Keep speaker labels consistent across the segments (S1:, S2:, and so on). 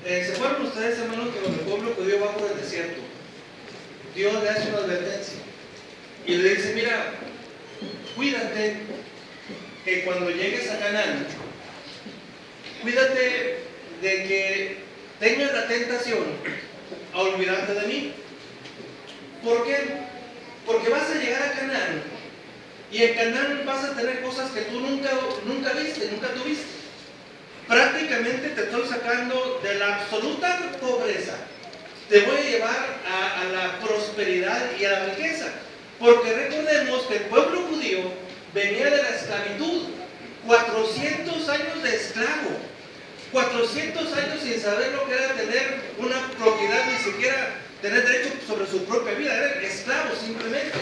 S1: ¿Se acuerdan ustedes, hermanos, que cuando el pueblo judío va por el desierto, Dios le hace una advertencia y le dice, mira, cuídate que cuando llegues a Canaán, cuídate de que tengas la tentación a olvidarte de mí? ¿Por qué? Porque vas a llegar a Canaán y en Canaán vas a tener cosas que tú nunca viste, nunca tuviste. Prácticamente te estoy sacando de la absoluta pobreza. Te voy a llevar a la prosperidad y a la riqueza. Porque recordemos que el pueblo judío venía de la esclavitud. 400 años de esclavo. 400 años sin saber lo que era tener una propiedad, ni siquiera tener derecho sobre su propia vida. Eran esclavos simplemente.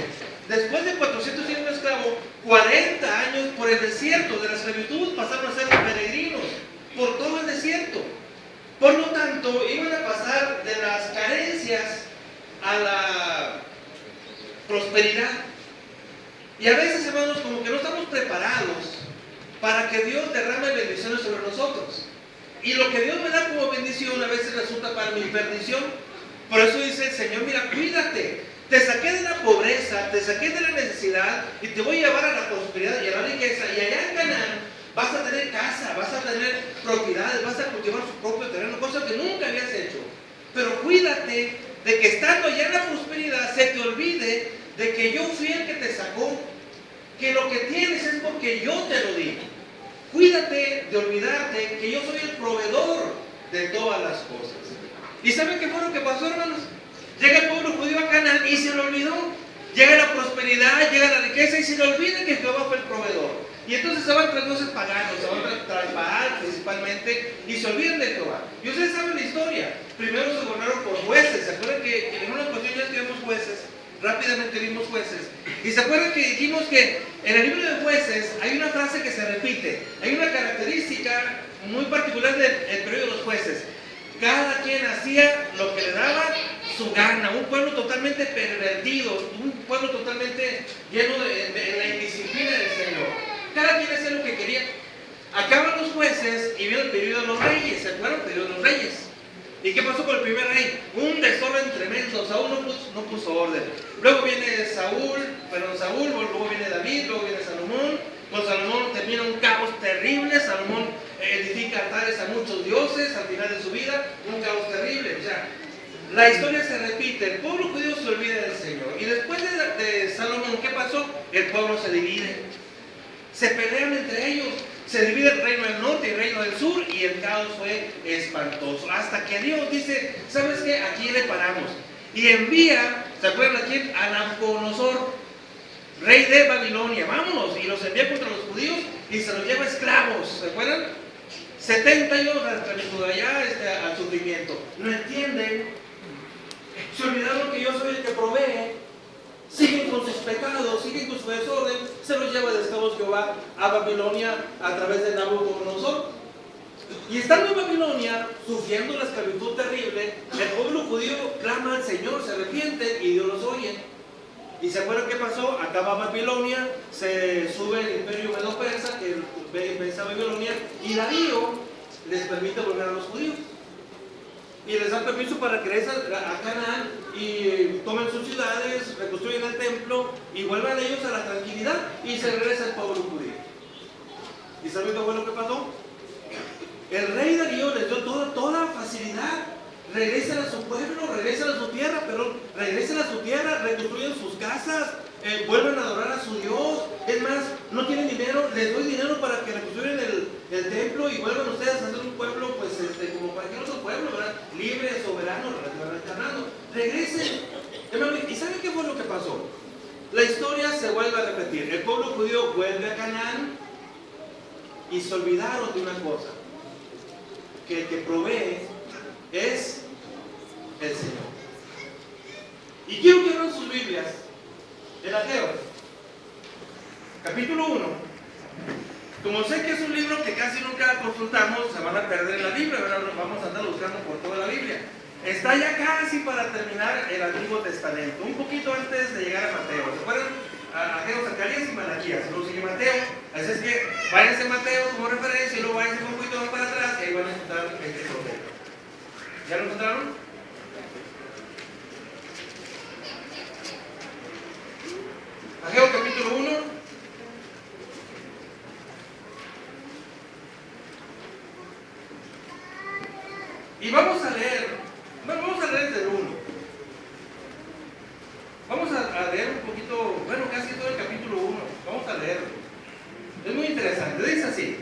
S1: Después de 400 años de esclavo, 40 años por el desierto de la esclavitud, pasaron a ser peregrinos por todo el desierto. Por lo tanto, iban a pasar de las carencias a la prosperidad. Y a veces, hermanos, como que no estamos preparados para que Dios derrame bendiciones sobre nosotros. Y lo que Dios me da como bendición a veces resulta para mi perdición. Por eso dice el Señor, mira, cuídate. Te saqué de la pobreza, te saqué de la necesidad y te voy a llevar a la prosperidad y a la riqueza. Y allá en Canaán vas a tener casa, vas a tener propiedades, vas a cultivar su propio terreno, cosas que nunca habías hecho. Pero cuídate de que estando allá en la prosperidad se te olvide de que yo fui el que te sacó, que lo que tienes es porque yo te lo di. Cuídate de olvidarte que yo soy el proveedor de todas las cosas. ¿Y saben qué fue lo que pasó, hermanos? Llega el pueblo judío a Canaán y se lo olvidó. Llega la prosperidad, llega la riqueza y se le olvida que Jehová fue el proveedor. Y entonces se van tras dioses paganos, se van tras Baal principalmente y se olvidan de Jehová. Y ustedes saben la historia. Primero se gobernaron por jueces. ¿Se acuerdan que en una ocasión ya tuvimos jueces? Rápidamente vimos jueces. Y se acuerdan que dijimos que en el libro de jueces hay una frase que se repite. Hay una característica muy particular del periodo de los jueces. Cada quien hacía lo que le daba su gana. Un pueblo totalmente pervertido. Un pueblo totalmente lleno de la indisciplina del Señor. Cada quien hacía lo que quería. Acaban los jueces y viene el periodo de los reyes. ¿Se acuerdan? El periodo de los reyes. ¿Y qué pasó con el primer rey? Un desorden tremendo. Saúl no puso orden. Luego viene Saúl, luego viene David, luego viene Salomón. Con Salomón termina un caos terrible. Salomón edifica altares a muchos dioses al final de su vida. Un caos terrible. O sea, la historia se repite. El pueblo judío se olvida del Señor. Y después de Salomón, ¿qué pasó? El pueblo se divide. Se pelean entre ellos. Se divide el reino del norte y el reino del sur y el caos fue espantoso. Hasta que Dios dice, ¿sabes qué? Aquí le paramos. Y envía, ¿se acuerdan a quién? A Nabucodonosor, rey de Babilonia. Vámonos. Y los envía contra los judíos y se los lleva esclavos. ¿Se acuerdan? 70 años de esclavitud allá al sufrimiento. No entienden. Se olvidaron que yo soy el que provee. Siguen con sus pecados, siguen con su desorden, se los lleva de esclavos Jehová a Babilonia a través de Nabucodonosor. Y estando en Babilonia, sufriendo la esclavitud terrible, el pueblo judío clama al Señor, se arrepiente y Dios los oye. ¿Y se acuerdan qué pasó? Acaba Babilonia, se sube el imperio medo-persa, que vence a Babilonia, y Darío les permite volver a los judíos. Y les dan permiso para que regresen a Canaán y tomen sus ciudades, reconstruyen el templo y vuelvan ellos a la tranquilidad y se regresa el pueblo judío. ¿Y saben qué fue lo que pasó? El rey Darío les dio toda facilidad. Regresen a su pueblo, regresen a su tierra, reconstruyen sus casas, vuelven a adorar a su Dios. Es más, no tienen dinero, les doy dinero para que reconstruyan el templo y vuelvan ustedes a ser un pueblo, pues, como cualquier otro pueblo, ¿verdad? Libre, soberano, relativamente. Regresen. ¿Y saben qué fue lo que pasó? La historia se vuelve a repetir. El pueblo judío vuelve a Canaán y se olvidaron de una cosa: que el que provee es el Señor. Y quiero que abran sus Biblias en Ageo, capítulo 1. Como sé que es un libro que casi nunca consultamos, se van a perder la Biblia, ¿verdad? Vamos a andar buscando por toda la Biblia. Está ya casi para terminar el Antiguo Testamento, un poquito antes de llegar a Mateo. ¿Se acuerdan? Ageo, Zacarías y Malaquías. Luego sigue Mateo. Así es que váyanse a Mateo como referencia y luego váyanse un poquito más para atrás y ahí van a encontrar este profeta. ¿Ya lo encontraron? Ageo capítulo 1. Y vamos a leer desde el 1. Vamos a leer un poquito, bueno, casi todo el capítulo 1. Vamos a leerlo. Es muy interesante. Dice así: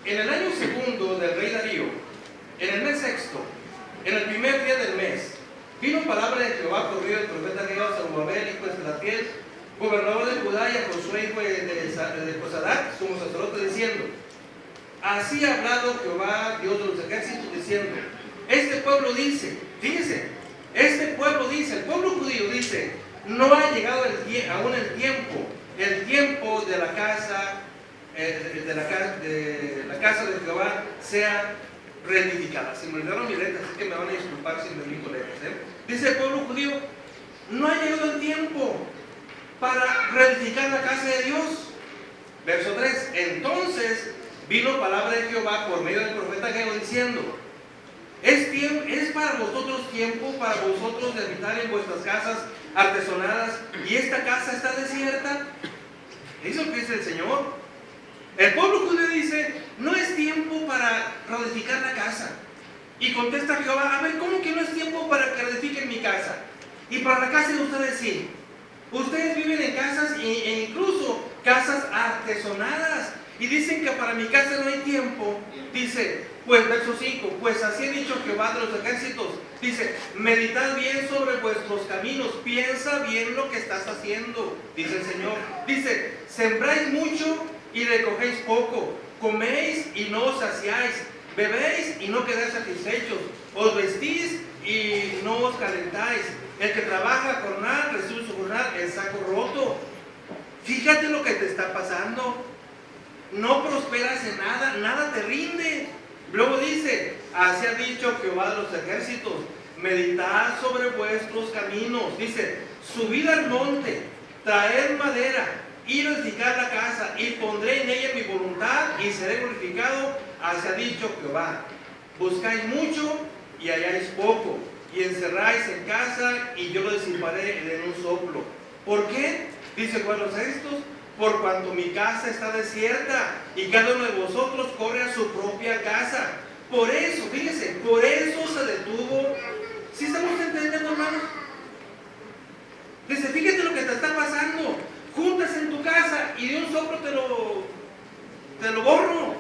S1: en el año segundo del rey Darío, en el mes sexto, en el primer día del mes, vino palabra de Jehová por medio del profeta Ageo a Zorobabel, hijo de Salatiel, gobernador de Judá, y a Josué, hijo de Josadac, sumo sacerdote, diciendo: así ha hablado Jehová, Dios de los ejércitos, diciendo: este pueblo dice, fíjense, este pueblo dice, el pueblo judío dice, no ha llegado aún el tiempo de la casa, de la casa de Jehová sea reedificada. Se me olvidaron mis letras, así que me van a disculpar si me digo letras. Dice el pueblo judío: no ha llegado el tiempo para reedificar la casa de Dios. Verso 3: entonces vino palabra de Jehová por medio del profeta Ageo diciendo: es para vosotros tiempo, para vosotros de habitar en vuestras casas artesonadas, y esta casa está desierta. Eso es lo que dice el Señor. El pueblo judío dice: no es tiempo para reedificar la casa. Y contesta Jehová: a ver, ¿cómo que no es tiempo para que reedifiquen mi casa? Y para la casa de ustedes sí. Ustedes viven en casas e incluso casas artesonadas, y dicen que para mi casa no hay tiempo. Dice, pues verso 5, pues así ha dicho Jehová de los ejércitos, dice: meditad bien sobre vuestros caminos, piensa bien lo que estás haciendo, dice el Señor. Dice: sembráis mucho y recogéis poco, coméis y no os saciáis, bebéis y no quedáis satisfechos, os vestís y no os calentáis. El que trabaja jornal recibe su jornal el saco roto. Fíjate lo que te está pasando. No prosperas en nada, nada te rinde. Luego dice: así ha dicho Jehová de los ejércitos, meditad sobre vuestros caminos. Dice: subid al monte, traed madera, ir a edificar la casa, y pondré en ella mi voluntad, y seré glorificado. Así ha dicho Jehová. Buscáis mucho y halláis poco, y encerráis en casa, y yo lo disiparé en un soplo. ¿Por qué? Dice Jehová de los ejércitos: por cuanto mi casa está desierta, y cada uno de vosotros corre a su propia casa. Por eso, fíjense, por eso se detuvo. ¿Sí estamos entendiendo, hermanos? Dice: fíjate lo que te está pasando. Juntas en tu casa y de un soplo te lo borro.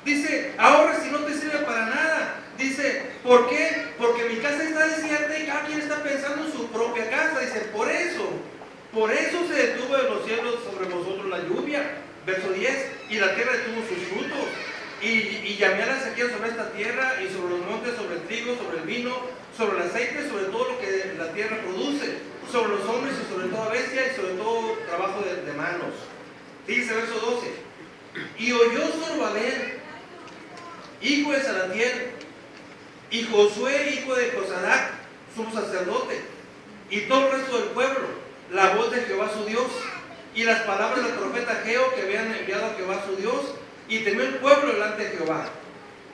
S1: Dice: ahora si no te sirve para nada. Dice: ¿por qué? Porque mi casa está desierta y cada quien está pensando en su propia casa. Dice: por eso se detuvo de los cielos sobre vosotros la lluvia. Verso 10: y la tierra detuvo sus frutos. Y llamé a la sequía sobre esta tierra, y sobre los montes, sobre el trigo, sobre el vino, sobre el aceite, sobre todo lo que la tierra produce, sobre los hombres y sobre toda bestia, y sobre todo trabajo de manos. Dice verso 12: y oyó Zorobabel, hijo de Salatiel, y Josué, hijo de Josadac, sumo sacerdote, y todo el resto del pueblo, la voz de Jehová su Dios, y las palabras del profeta Ageo que habían enviado a Jehová su Dios, y temió el pueblo delante de Jehová.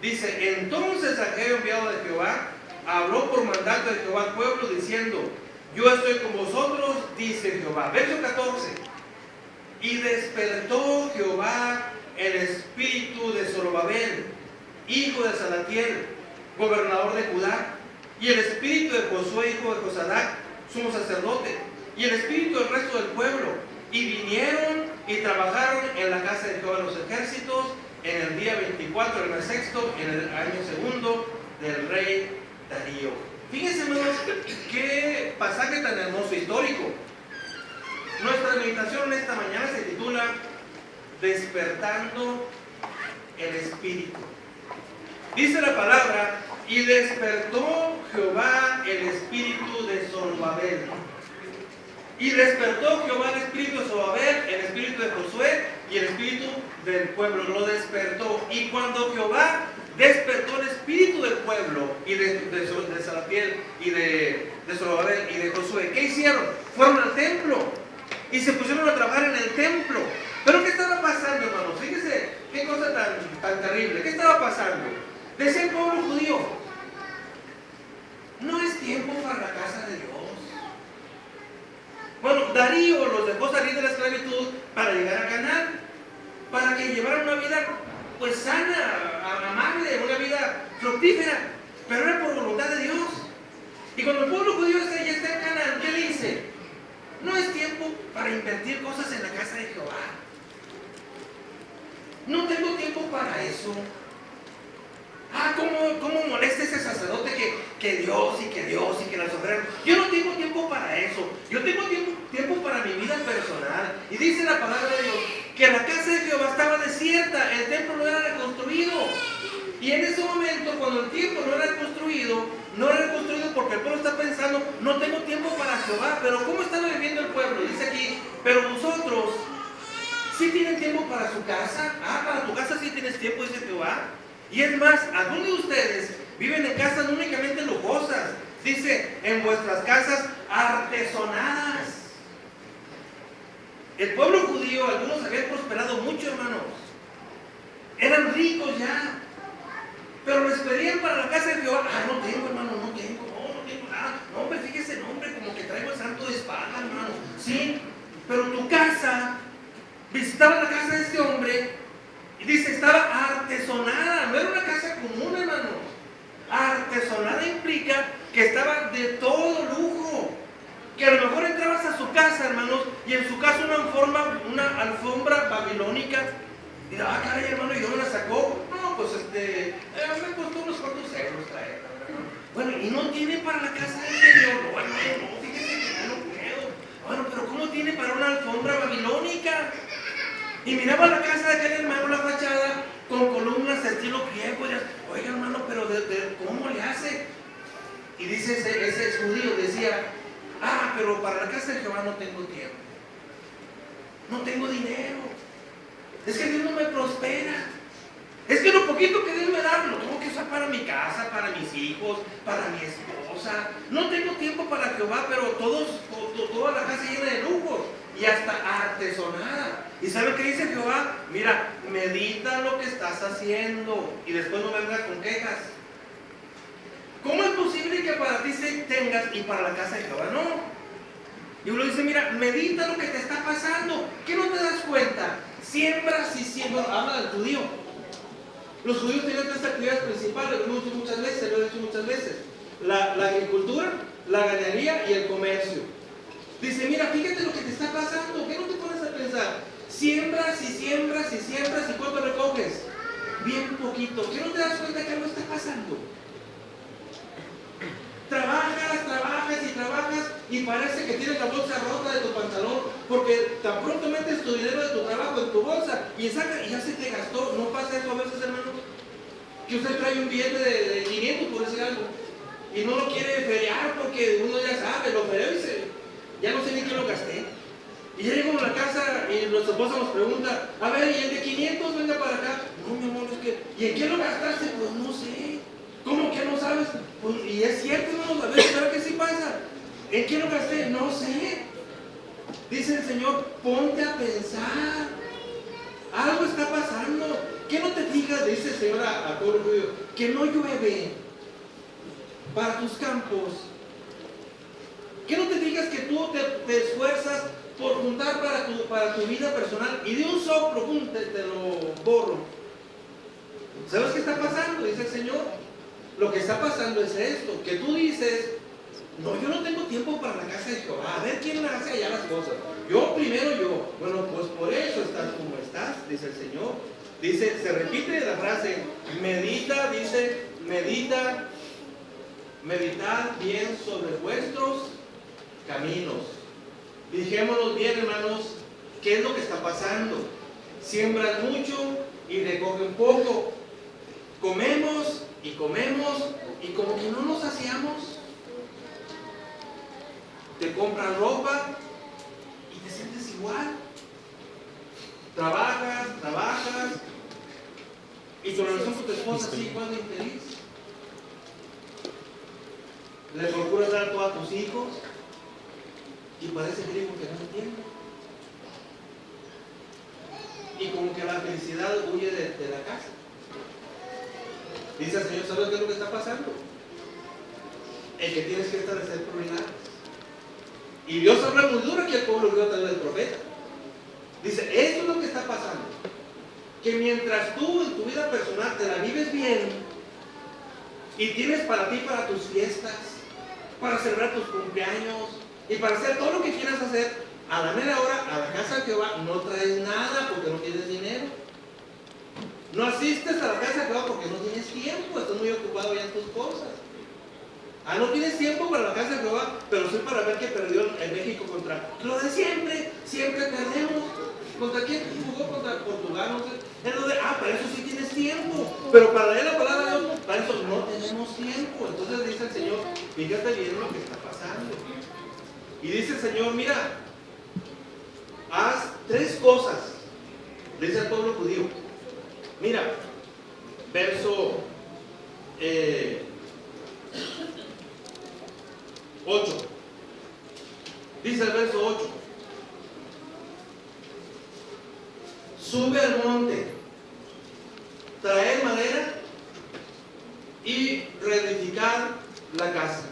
S1: Dice: entonces Ageo, enviado de Jehová, habló por mandato de Jehová al pueblo, diciendo: yo estoy con vosotros, dice Jehová. Verso 14: y despertó Jehová el espíritu de Zorobabel, hijo de Salatiel, gobernador de Judá, y el espíritu de Josué, hijo de Josadac, sumo sacerdote, y el espíritu del resto del pueblo, y vinieron y trabajaron en la casa de Jehová de los ejércitos en el día 24 del mes sexto, en el año segundo del rey Darío. Fíjense, hermanos, qué pasaje tan hermoso, histórico. Nuestra meditación esta mañana se titula Despertando el Espíritu. Dice la palabra: y despertó Jehová el espíritu de Zorobabel. Y despertó Jehová el espíritu de Zorobabel, el espíritu de Josué y el espíritu del pueblo. Lo despertó. Y cuando Jehová despertó el espíritu del pueblo y de Salatiel y de Zorobabel y de Josué, ¿qué hicieron? Fueron al templo y se pusieron a trabajar en el templo. Pero ¿qué estaba pasando, hermanos? Fíjense qué cosa tan terrible. ¿Qué estaba pasando? Decía el pueblo judío: no es tiempo para la casa de Dios. Bueno, Darío los dejó salir de la esclavitud para llegar a Canaán, para que llevaran una vida pues sana, amable, una vida fructífera, pero era por voluntad de Dios. Y cuando el pueblo judío ya está en Canaán, ¿qué le dice? No es tiempo para invertir cosas en la casa de Jehová. No tengo tiempo para eso. ¿Cómo molesta ese sacerdote que Dios y que las ofrendas? Yo no tengo tiempo para eso. Yo tengo tiempo para mi vida personal. Y dice la palabra de Dios que la casa de Jehová estaba desierta, el templo no era reconstruido. Y en ese momento, cuando el templo no era reconstruido porque el pueblo está pensando, no tengo tiempo para Jehová. Pero ¿cómo estaba viviendo el pueblo? Dice aquí, pero vosotros sí tienen tiempo para su casa. Para tu casa sí tienes tiempo, dice Jehová. Y es más, algunos de ustedes viven en casas no únicamente lujosas, dice, en vuestras casas artesonadas. El pueblo judío, algunos habían prosperado mucho, hermanos. Eran ricos ya. Pero les pedían para la casa de Jehová. No tengo, hermano, no tengo nada. No, hombre, fíjese, no, hombre, como que traigo el santo de espada, hermano. Sí, pero tu casa, visitaban la casa de este hombre. Y dice, estaba artesonada, no era una casa común, hermano. Artesonada implica que estaba de todo lujo. Que a lo mejor entrabas a su casa, hermanos, y en su casa una alfombra babilónica. Y caray, hermano, ¿y dónde la sacó? No, pues me costó unos cuantos euros traerla. Bueno, y no tiene para la casa del Señor. No, fíjese que ya no puedo. Bueno, pero ¿cómo tiene para una alfombra babilónica? Y miraba la casa de aquel hermano, la fachada, con columnas de estilo griego. Oiga, hermano, pero ¿cómo le hace? Y dice ese judío, decía, pero para la casa de Jehová no tengo tiempo. No tengo dinero. Es que Dios no me prospera. Es que lo poquito que Dios me da, lo tengo que usar para mi casa, para mis hijos, para mi esposa. No tengo tiempo para Jehová, pero toda la casa llena de lujos y hasta artesonada. ¿Y sabe qué dice Jehová? Mira, medita lo que estás haciendo y después no vengas con quejas. ¿Cómo es posible que para ti se tengas y para la casa de Jehová no? Y uno dice, mira, medita lo que te está pasando. ¿Qué no te das cuenta? Siembras y siembras. Habla del judío. Los judíos tenían tres actividades principales, lo he dicho muchas veces. La agricultura, la ganadería y el comercio. Dice, mira, fíjate lo que te está pasando. ¿Qué no te pones a pensar? Siembras y siembras y siembras y ¿cuánto recoges? Bien poquito. ¿Qué no te das cuenta que algo está pasando? Trabajas y parece que tienes la bolsa rota de tu pantalón porque tan pronto metes tu dinero de tu trabajo en tu bolsa y ya se te gastó. ¿No pasa eso a veces, hermano? Que usted trae un billete de 500 por decir algo y no lo quiere feriar porque uno ya sabe, lo ferió y ya no sé ni qué lo gasté. Y ya llegamos a la casa y nuestra esposa nos pregunta, a ver, ¿y el de 500 venga para acá? No, mi amor, es que, ¿y en qué lo gastaste? Pues no sé. ¿Cómo que no sabes? Pues, y es cierto, hermanos, a veces, ¿sabes qué sí pasa? ¿En qué lo gasté? No sé. Dice el Señor, ponte a pensar. Algo está pasando. ¿Qué no te fijas? Dice el Señor a todo el judío, que no llueve para tus campos. ¿Qué no te fijas que tú te esfuerzas por juntar para tu vida personal y de un soplo, te lo borro? ¿Sabes qué está pasando? Dice el Señor. Lo que está pasando es esto, que tú dices, no, yo no tengo tiempo para la casa de Jehová, a ver quién hace allá las cosas. Yo primero yo. Bueno, pues por eso estás como estás, dice el Señor. Dice, se repite la frase, meditad bien sobre vuestros caminos. Dijémonos bien, hermanos, ¿qué es lo que está pasando? Siembran mucho y recogen poco. Comemos y como que no nos saciamos. Te compras ropa y te sientes igual. Trabajas y tu relación con tu esposa sigue igual de infeliz. Le procuras dar todo a tus hijos y parece que digo que no entiende. Y como que la felicidad huye de la casa. Dice el Señor, ¿sabes qué es lo que está pasando? en que tienes que establecer prioridades. Y Dios habla muy duro aquí al pueblo judío a través del profeta. Dice, esto es lo que está pasando. Que mientras tú en tu vida personal te la vives bien y tienes para ti, para tus fiestas, para celebrar tus cumpleaños y para hacer todo lo que quieras hacer, a la mera hora, a la casa de Jehová, no traes nada porque no tienes dinero. No asistes a la casa de Jehová porque no tienes tiempo, estás muy ocupado ya en tus cosas. No tienes tiempo para la casa de Jehová, pero sí para ver que perdió en México contra lo de siempre, siempre perdemos. ¿Contra quién jugó? Contra Portugal, no sé. Es lo de, para eso sí tienes tiempo, pero para leer la palabra de Dios, para eso no tenemos tiempo. Entonces dice el Señor, fíjate bien lo que está pasando. Y dice el Señor, mira, haz 3 cosas, le dice al pueblo judío. Mira, verso 8. Dice el verso 8. Sube al monte, traer madera y reedificar la casa.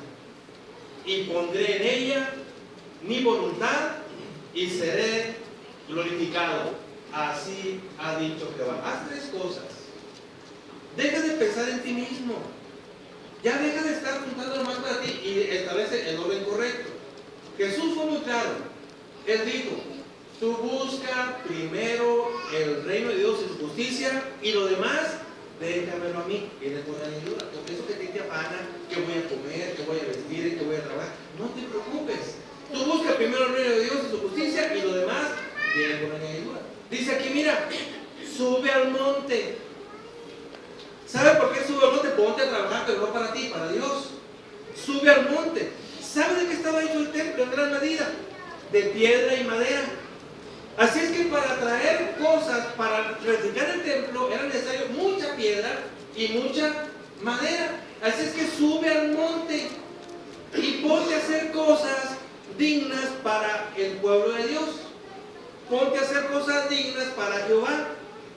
S1: Y pondré en ella mi voluntad y seré glorificado. Así ha dicho Jehová. Haz 3 cosas. Deja de pensar en ti mismo. Ya deja de estar juntando más para ti y establece el orden correcto. Jesús fue muy claro. Él dijo, tú busca primero el reino de Dios y su justicia y lo demás, déjamelo a mí. Viene con la ayuda. Porque eso que te afana, que voy a comer, que voy a vestir, que voy a trabajar, no te preocupes. Tú busca primero el reino de Dios y su justicia y lo demás, viene con la ayuda. Dice aquí, mira, sube al monte. ¿Sabe por qué sube al monte? Ponte a trabajar, pero no para ti, para Dios. Sube al monte. ¿Sabe de qué estaba hecho el templo en gran medida? De piedra y madera. Así es que para traer cosas, para reedificar el templo, era necesario mucha piedra y mucha madera. Así es que sube al monte y ponte a hacer cosas dignas para el pueblo de Dios. Ponte a hacer cosas dignas para Jehová.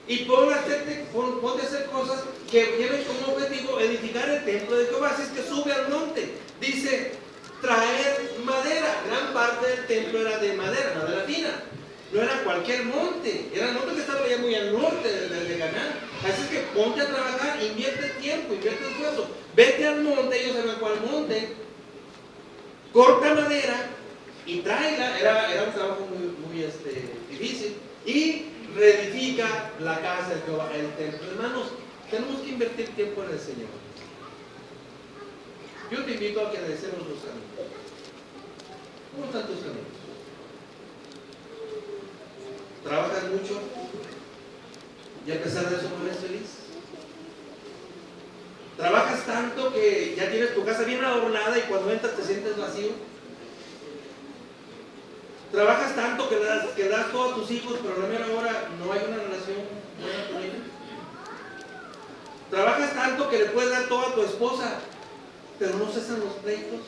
S1: Y ponte a hacer cosas que lleven como objetivo edificar el templo de Jehová. Así es que sube al monte. Dice, traer madera. Gran parte del templo era de madera, madera fina. No era cualquier monte. Era el monte que estaba allá muy al norte de Canaán. Así es que ponte a trabajar, invierte tiempo, invierte esfuerzo. Vete al monte, ellos saben cuál monte. Corta madera y tráela. Era un trabajo muy difícil. Y reedifica la casa de Jehová, el templo. Hermanos, tenemos que invertir tiempo en el Señor. Yo te invito a que analicemos los caminos. ¿Cómo están tus caminos? ¿Trabajas mucho y a pesar de eso no eres feliz? ¿Trabajas tanto que ya tienes tu casa bien adornada y cuando entras te sientes vacío? ¿Trabajas tanto que das todo a tus hijos, pero a la mera hora no hay una relación buena con ellos? ¿Trabajas tanto que le puedes dar todo a tu esposa, pero no cesan los pleitos?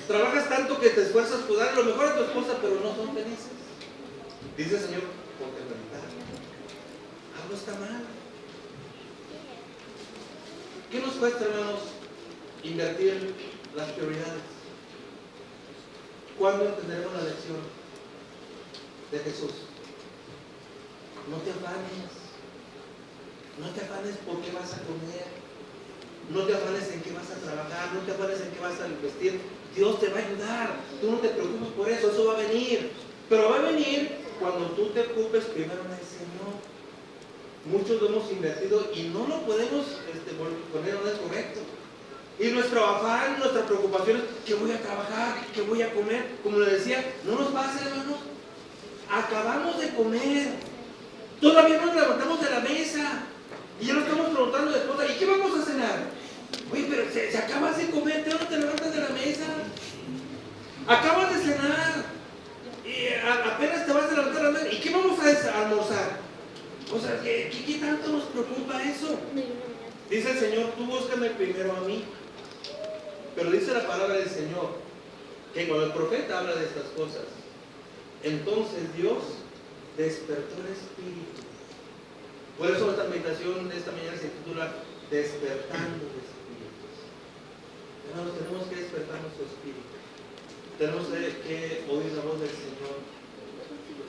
S1: ¿Trabajas tanto que te esfuerzas por dar lo mejor a tu esposa, pero no son felices? Dice el Señor, porque en realidad algo está mal. ¿Qué nos cuesta, hermanos, invertir las prioridades? ¿Cuándo entenderemos la lección de Jesús? No te afanes. No te afanes por qué vas a comer. No te afanes en qué vas a trabajar. No te afanes en qué vas a vestir. Dios te va a ayudar. Tú no te preocupes por eso. Eso va a venir. Pero va a venir cuando tú te ocupes primero en el Señor. Muchos lo hemos invertido y no lo podemos poner en orden correcto. Y nuestro afán, nuestra preocupación es que voy a trabajar, que voy a comer. Como le decía, no nos pasa, hermanos. Acabamos de comer. Todavía no nos levantamos de la mesa. Y ya nos estamos preguntando a la esposa, ¿y qué vamos a cenar? Oye, pero se acabas de comer, ¿te no te levantas de la mesa? Acabas de cenar. Y apenas te vas a levantar de la mesa. ¿Y qué vamos a almorzar? O sea, ¿qué tanto nos preocupa eso? Dice el Señor, tú búscame primero a mí. Pero dice la palabra del Señor que cuando el profeta habla de estas cosas, entonces Dios despertó el espíritu. Por eso esta meditación de esta mañana se titula Despertando el espíritu. Hermanos, tenemos que despertar nuestro espíritu. Tenemos que oír la voz del Señor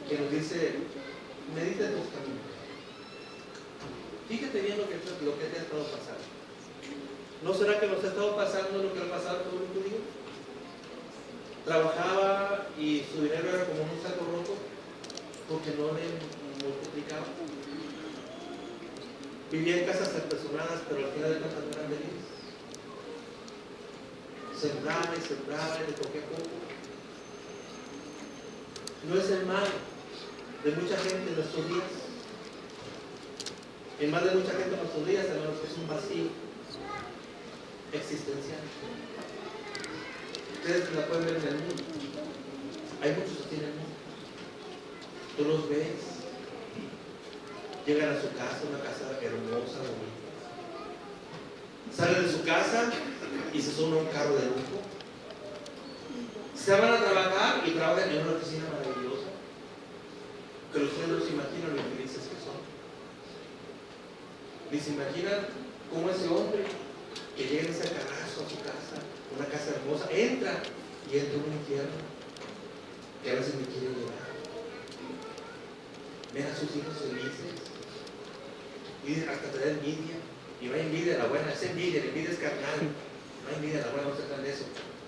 S1: que nos dice: medita en tus caminos. Fíjate bien lo que te ha estado pasando. ¿No será que nos ha estado pasando lo que ha pasado todo el judío? Trabajaba y su dinero era como un saco roto porque no le multiplicaba. Vivía en casas apersonales, pero al final de cuentas no eran felices. Sembraba y le cogía poco. No es el mal de mucha gente en nuestros días. El mal de mucha gente en nuestros días, hermanos, es un vacío existencial. Ustedes la pueden ver en el mundo. Hay muchos así en el mundo. Tú los ves. Llegan a su casa, una casa hermosa, bonita. Salen de su casa y se suben a un carro de lujo. Se van a trabajar y trabajan en una oficina maravillosa. Que ustedes no se imaginan lo infelices que son. Ni se imaginan cómo ese hombre que llega en ese carrazo a su casa, una casa hermosa, entra y entra un infierno que a veces me quiere llevar. Ven a sus hijos felices y hasta te da envidia. Y no hay envidia de la buena, es envidia, la envidia es carnal. No hay envidia de la buena, no se trata de eso.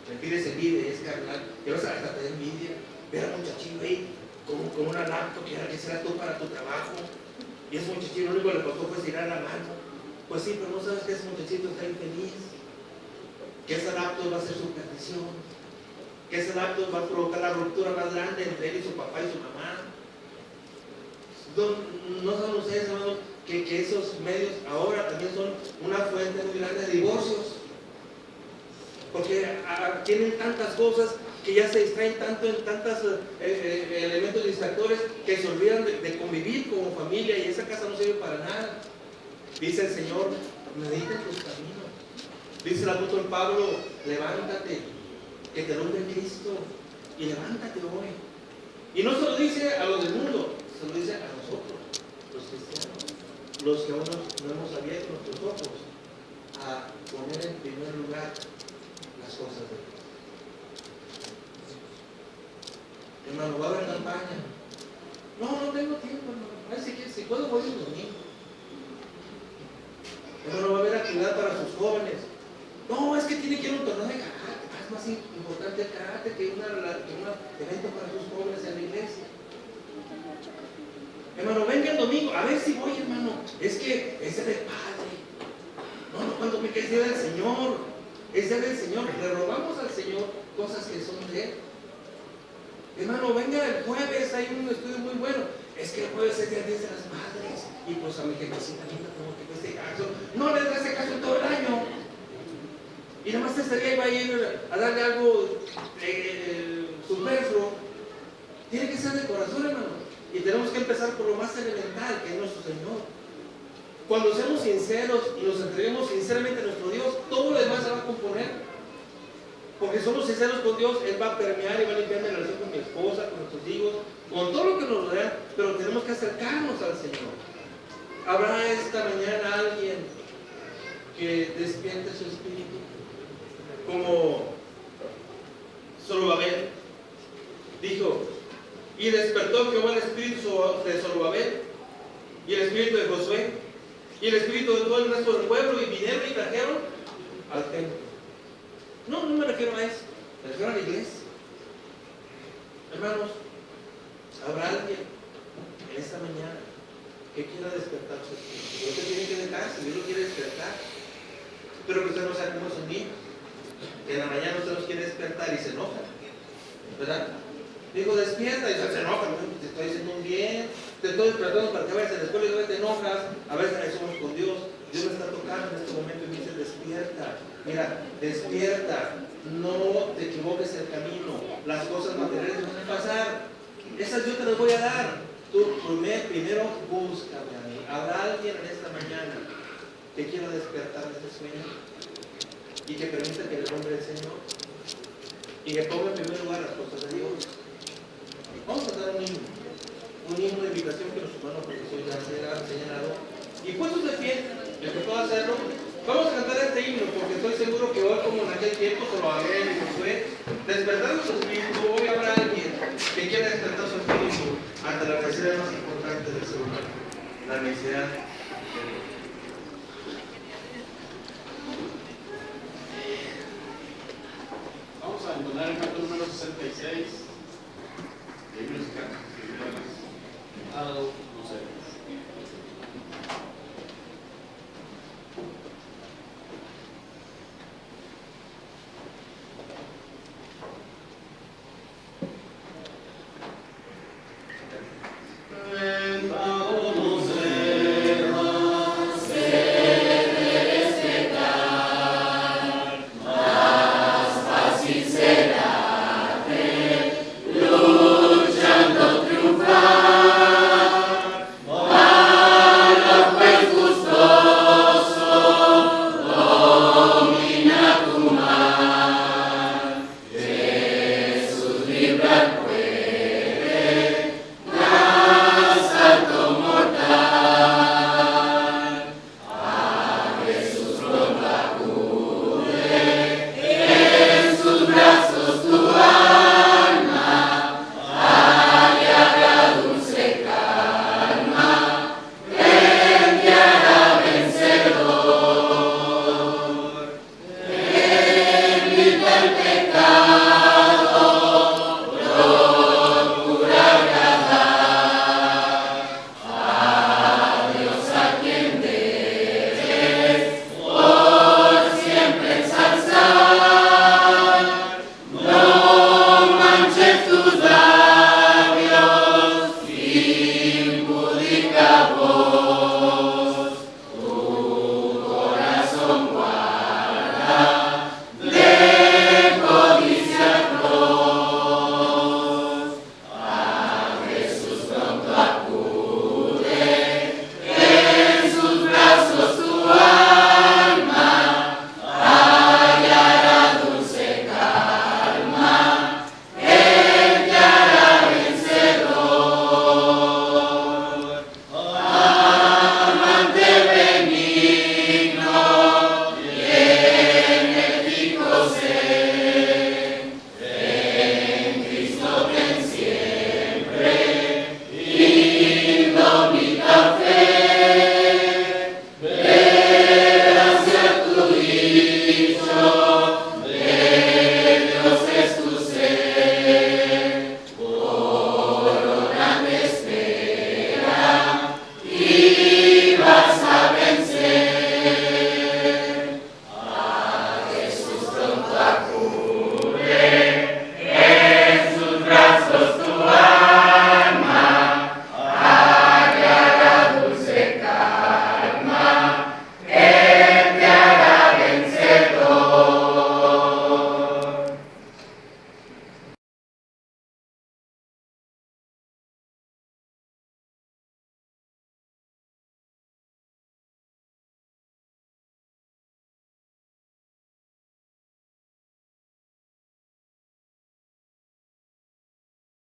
S1: La envidia es envidia y es carnal. Y vas hasta te da envidia. Ver a un muchachillo ahí con una laptop que será tú para tu trabajo. Y ese muchachillo lo único que le pasó fue tirar la mano. Pues sí, pero no sabes que ese muchachito está infeliz. Que ese laptop va a ser su perdición. Que ese laptop va a provocar la ruptura más grande entre él y su papá y su mamá. No saben ustedes, hermanos, que esos medios ahora también son una fuente muy grande de divorcios. Porque tienen tantas cosas que ya se distraen tanto en tantos elementos distractores que se olvidan de convivir como familia y esa casa no sirve para nada. Dice el Señor: medita en tus caminos. Dice el apóstol Pablo: levántate, que te alumbre Cristo, y levántate hoy. Y no se lo dice a los del mundo, se lo dice a nosotros, los cristianos, los que aún no hemos abierto nuestros ojos a poner en primer lugar las cosas de Dios. Hermano, va a haber campaña. No tengo tiempo, hermano. Si puedo, voy el domingo. Hermano, va a haber actividad para sus jóvenes. No, es que tiene que ir a un torneo de karate. Es más importante el karate que un evento para sus jóvenes en la iglesia. Hermano, venga el domingo. A ver si voy, hermano. Es que es del Padre. No, cuando me quede del Señor. Es del Señor. Le robamos al Señor cosas que son de Él. Hermano, venga el jueves. Hay un estudio muy bueno. Es que el jueves es el día de las madres. Y pues a mi jefecita linda tengo que hacer caso. No les hace caso todo el año. Y nada más este día iba a ir a darle algo superfluo. Tiene que ser de corazón, hermano. Y tenemos que empezar por lo más elemental, que es nuestro Señor. Cuando seamos sinceros y nos entreguemos sinceramente a nuestro Dios, todo lo demás se va a componer. Porque somos sinceros con Dios, Él va a permear y va a limpiar mi relación con mi esposa, con nuestros hijos, con todo lo que nos rodea, pero tenemos que acercarnos al Señor. ¿Habrá esta mañana alguien que despierte su espíritu? Como Zorobabel dijo: y despertó Jehová el espíritu de Zorobabel y el espíritu de Josué y el espíritu de todo el resto del pueblo, y vinieron y trajeron al templo. No me refiero a eso, me refiero a la iglesia. Hermanos, ¿habrá alguien en esta mañana que quiera despertar su espíritu? Usted tiene que dejar, si Dios lo quiere despertar. Pero que usted no sea como esos niños, que en la mañana usted los quiere despertar y se enoja, ¿verdad? Digo, despierta y se enoja: te estoy haciendo un bien, te estoy despertando para que vayas a la escuela y luego te enojas. A veces ahí somos con Dios. Dios me está tocando en este momento y me dice: despierta, mira, despierta, no te equivoques el camino, las cosas materiales van a pasar, esas yo te las voy a dar. Tú primero búscame a mí. ¿Habrá alguien en esta mañana que quiera despertar de este sueño y que permita que le nombre el Señor y que ponga en primer lugar las cosas de Dios? Vamos a dar un himno de invitación que nuestro hermano profesor ya ha señalado. Y puestos de pie, el que pueda hacerlo, Vamos a cantar este himno porque estoy seguro que hoy, como en aquel tiempo, se lo hablé y fue despertar su espíritu. Hoy habrá alguien que quiera despertar su espíritu ante la necesidad más importante del ser humano, la necesidad de Dios.